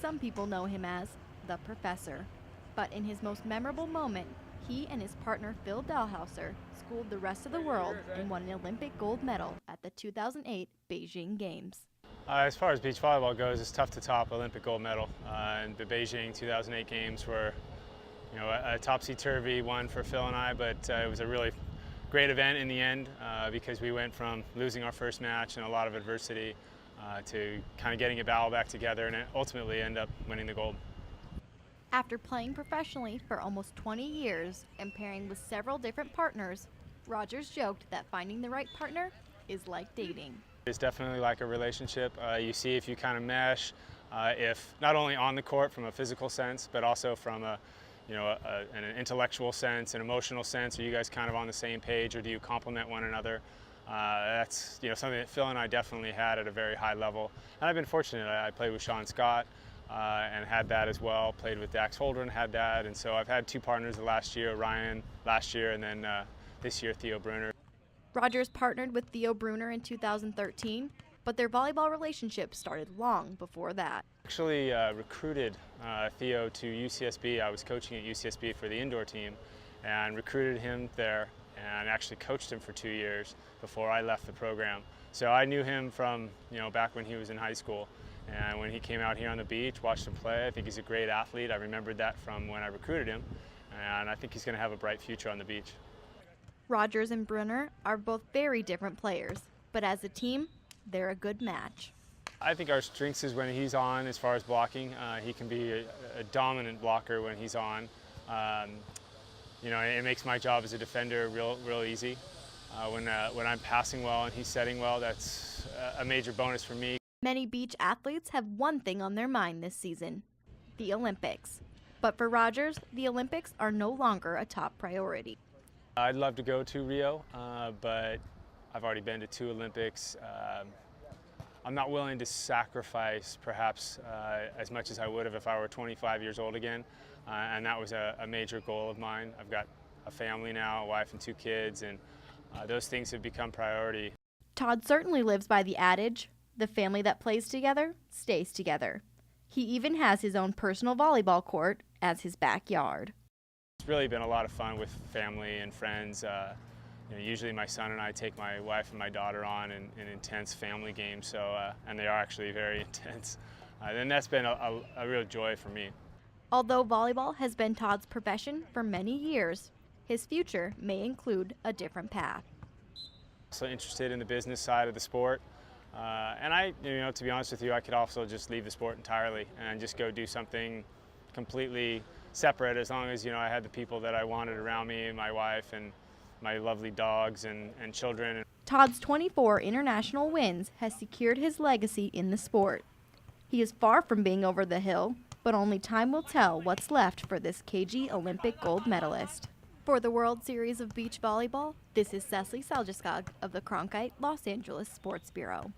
Some people know him as the Professor. But in his most memorable moment, he and his partner Phil Dalhouser schooled the rest of the world and won an Olympic gold medal at the 2008 Beijing Games. As far as beach volleyball goes, it's tough to top Olympic gold medal. And the Beijing 2008 Games were, a topsy-turvy one for Phil and I, but it was a really great event in the end because we went from losing our first match and a lot of adversity to kind of getting a battle back together and ultimately end up winning the gold. After playing professionally for almost 20 years and pairing with several different partners, Rogers joked that finding the right partner is like dating. It's definitely like a relationship. You see if you kind of mesh, if not only on the court from a physical sense, but also from an intellectual sense, an emotional sense. Are you guys kind of on the same page, or do you complement one another? That's something that Phil and I definitely had at a very high level. And I've been fortunate. I played with Sean Scott and had that as well. Played with Dax Holder and had that. And so I've had two partners the last year, Ryan last year, and then this year Theo Brunner. Rogers partnered with Theo Brunner in 2013, but their volleyball relationship started long before that. Actually recruited Theo to UCSB. I was coaching at UCSB for the indoor team and recruited him there and actually coached him for 2 years before I left the program. So I knew him from back when he was in high school, and when he came out here on the beach, watched him play. I think he's a great athlete. I remembered that from when I recruited him, and I think he's going to have a bright future on the beach. Rogers and Brunner are both very different players, but as a team, they're a good match. I think our strengths is when he's on as far as blocking. He can be a dominant blocker when he's on. It makes my job as a defender real easy. When I'm passing well and he's setting well, that's a major bonus for me. Many beach athletes have one thing on their mind this season: the Olympics. But for Rogers, the Olympics are no longer a top priority. I'd love to go to Rio, but I've already been to 2 Olympics. I'm not willing to sacrifice perhaps as much as I would have if I were 25 years old again, and that was a major goal of mine. I've got a family now, a wife and 2 kids, and those things have become priority. Todd certainly lives by the adage, the family that plays together stays together. He even has his own personal volleyball court as his backyard. It's really been a lot of fun with family and friends. Usually my son and I take my wife and my daughter on in intense family games, and they are actually very intense. And that's been a real joy for me. Although volleyball has been Todd's profession for many years, his future may include a different path. Also interested in the business side of the sport, and to be honest with you, I could also just leave the sport entirely and just go do something completely separate, as long as I had the people that I wanted around me, my wife and my lovely dogs and children. Todd's 24 international wins has secured his legacy in the sport. He is far from being over the hill, but only time will tell what's left for this cagey Olympic gold medalist. For the World Series of Beach Volleyball, this is Secily Seljeskog of the Cronkite Los Angeles Sports Bureau.